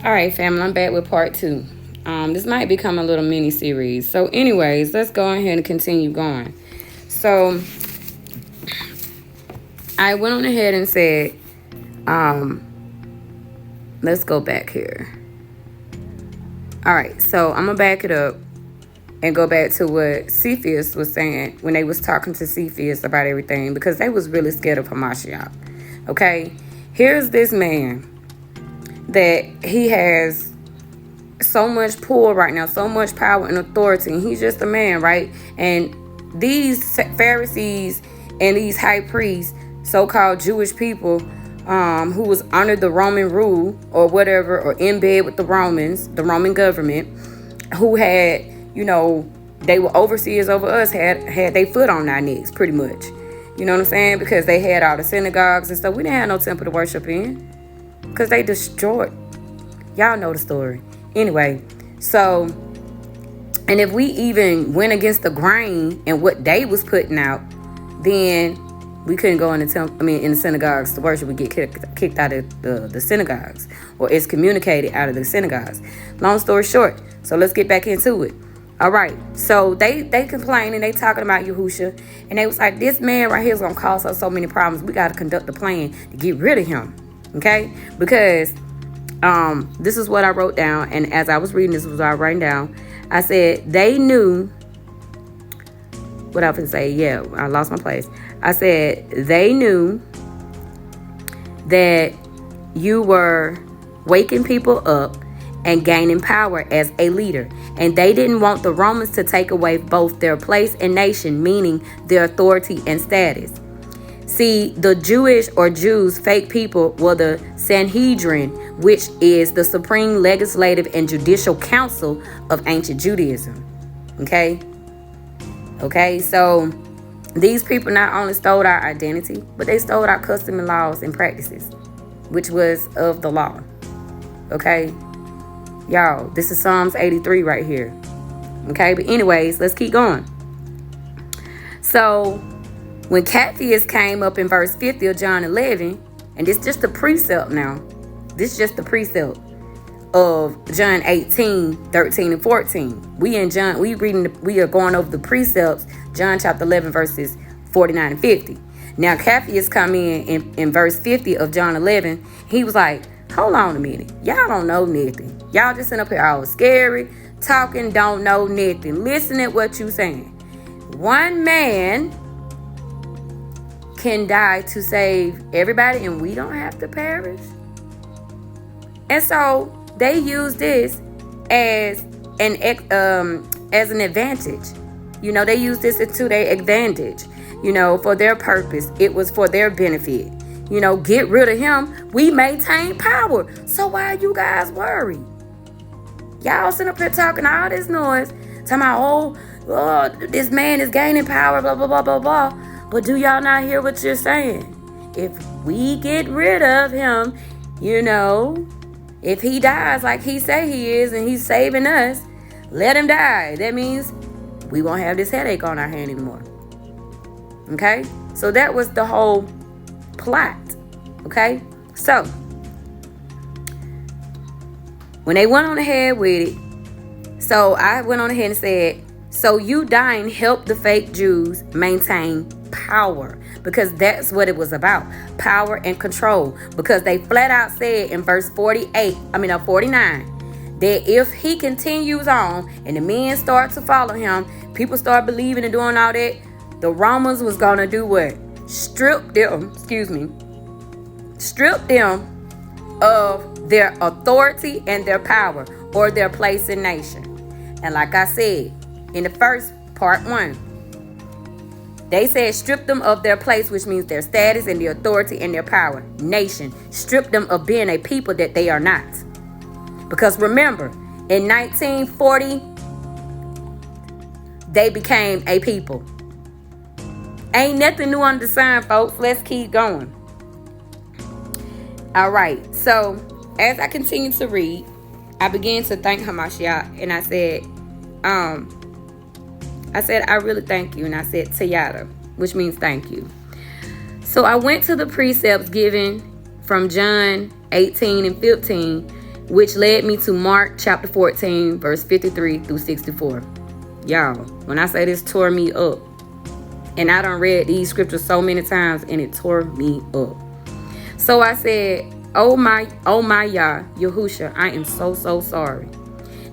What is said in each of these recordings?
All right, family, I'm back with part 2. This might become a little mini series. So, anyways, let's go ahead and continue going. So, I went on ahead and said, let's go back here. All right, so I'm gonna back it up and go back to what Caiaphas was saying when they was talking to Caiaphas about everything, because they was really scared of Hamashiach. Okay, here's this man that he has so much pull right now, so much power and authority, and he's just a man, right? And these Pharisees and these high priests, so-called Jewish people, who was under the Roman rule or whatever, or in bed with the Romans, the Roman government, who had, they were overseers over us, had their foot on our necks, pretty much. You know what I'm saying? Because they had all the synagogues and stuff. We didn't have no temple to worship in, because they destroyed. Y'all know the story. Anyway, so, and if we even went against the grain and what they was putting out, then we couldn't go in the synagogues to worship. We get kicked out of the synagogues, or excommunicated out of the synagogues. Long story short, so let's get back into it. All right, so they complain and they talking about Yahusha, and they was like, this man right here is gonna cause us so many problems. We got to conduct a plan to get rid of him. Okay, because this is what I wrote down, and as I was reading, this was what I wrote down. I said they knew. What I was say? Yeah, I lost my place. I said they knew that you were waking people up and gaining power as a leader, and they didn't want the Romans to take away both their place and nation, meaning their authority and status. See, the Jewish or Jews, fake people, were the Sanhedrin, which is the supreme legislative and judicial council of ancient Judaism. Okay, so these people not only stole our identity, but they stole our custom and laws and practices, which was of the law. Okay, y'all, this is Psalms 83 right here. Okay, but anyways, let's keep going. So, when Caiaphas came up in verse 50 of John 11, and this is just the precept now. This is just the precept of John 18, 13, and 14. We are going over the precepts, John chapter 11, verses 49 and 50. Now, Caiaphas come in verse 50 of John 11. He was like, hold on a minute. Y'all don't know nothing. Y'all just sitting up here all scary, talking, don't know nothing. Listen at what you saying. One man can die to save everybody, and we don't have to perish. And so they use this as an advantage. They use this to their advantage. For their purpose. It was for their benefit. Get rid of him. We maintain power. So why are you guys worried? Y'all sitting up here talking all this noise, talking about, oh, this man is gaining power, blah, blah, blah, blah, blah. But do y'all not hear what you're saying? If we get rid of him, if he dies like he say he is and he's saving us, let him die. That means we won't have this headache on our hand anymore. Okay? So that was the whole plot. Okay? So, when they went on ahead with it, so I went on ahead and said, so you dying helped the fake Jews maintain power, because that's what it was about, power and control, because they flat out said in verse 49, that if he continues on and the men start to follow him, people start believing and doing all that, the Romans was gonna do what? Strip them of their authority and their power, or their place in nation. And like I said in the first part 1, they said strip them of their place, which means their status and their authority and their power. Nation. Strip them of being a people that they are not. Because remember, in 1940, they became a people. Ain't nothing new under the sun, folks. Let's keep going. All right. So, as I continue to read, I began to thank Hamashiach, and I said, I really thank you. And I said, Tayada, which means thank you. So I went to the precepts given from John 18 and 15 which led me to Mark chapter 14, verse 53 through 64. Y'all, when I say this tore me up, and I done read these scriptures so many times, and it tore me up. So I said, oh my Yah, Yahusha, I am so sorry.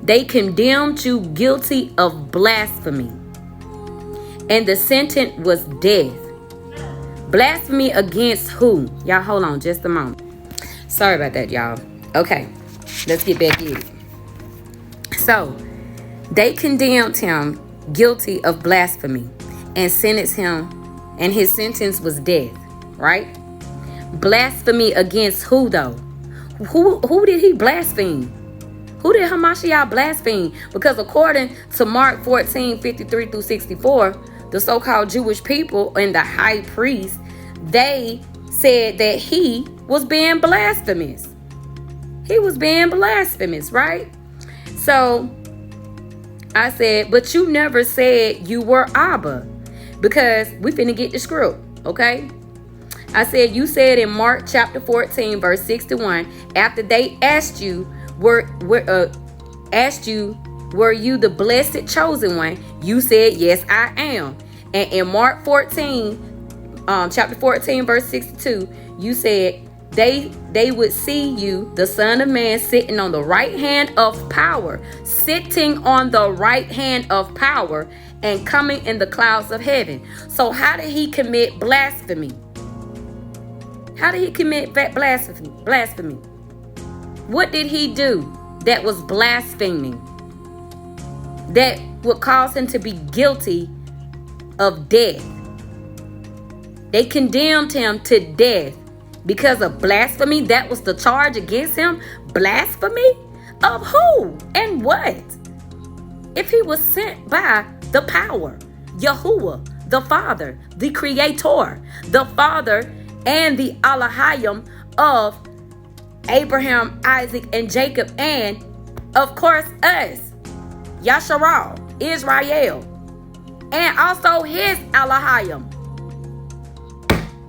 They condemned you guilty of blasphemy, and the sentence was death. Blasphemy against who? Y'all, hold on just a moment. Sorry about that, y'all. Okay, let's get back in it. So, they condemned him guilty of blasphemy and sentenced him, and his sentence was death, right? Blasphemy against who, though? Who did he blaspheme? Who did Hamashiach blaspheme? Because according to Mark 14, 53 through 64, the so-called Jewish people and the high priest, they said that he was being blasphemous. He was being blasphemous, right? So I said, but you never said you were Abba, because we finna get the script, okay? I said, you said in Mark chapter 14, verse 61, after they asked you, were you the blessed chosen one? You said, yes, I am. And in Mark 14, chapter 14, verse 62, you said they would see you, the Son of Man, sitting on the right hand of power, sitting on the right hand of power, and coming in the clouds of heaven. So how did he commit blasphemy? How did he commit blasphemy? What did he do that was blaspheming, that would cause him to be guilty of death? They condemned him to death because of blasphemy. That was the charge against him. Blasphemy of who and what? If he was sent by the power, Yahuwah, the Father, the Creator, the Father and the Elohim of Abraham, Isaac, and Jacob, and of course us, Yasharal, Israel, and also his Elohim.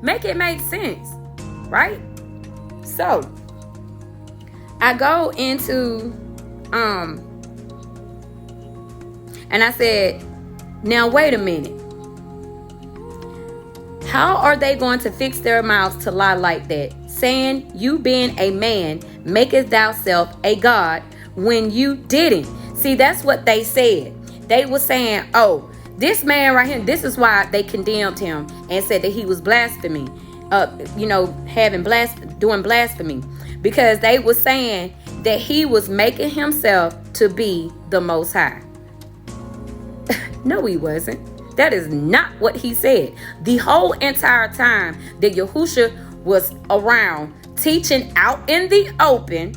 Make it make sense, right? So I go into and I said, now wait a minute. How are they going to fix their mouths to lie like that, saying, you being a man, makest thyself a god, when you didn't? See, that's what they said. They were saying, oh, this man right here, this is why they condemned him and said that he was blaspheming, doing blasphemy, because they were saying that he was making himself to be the Most High. No, he wasn't. That is not what he said. The whole entire time that Yahusha was around teaching out in the open,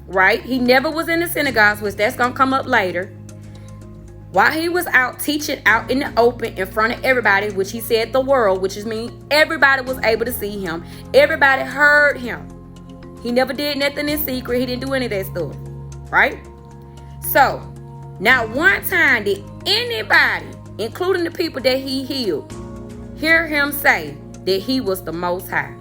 right? He never was in the synagogues, which that's going to come up later. While he was out teaching out in the open in front of everybody, which he said the world, which is mean everybody was able to see him. Everybody heard him. He never did nothing in secret. He didn't do any of that stuff, right? So, not one time did anybody, including the people that he healed, hear him say that he was the Most High.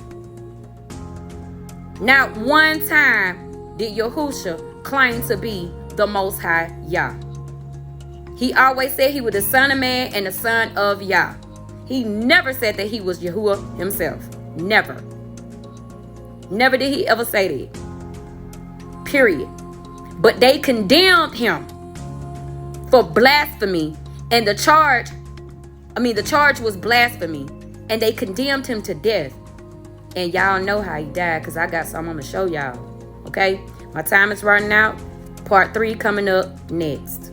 Not one time did Yahusha claim to be the Most High Yah. He always said he was the Son of Man and the Son of Yah. He never said that he was Yahuwah himself. Never. Never did he ever say that. Period. But they condemned him for blasphemy, and the charge was blasphemy, and they condemned him to death. And y'all know how he died, because I got something I'm going to show y'all. Okay? My time is running out. Part 3 coming up next.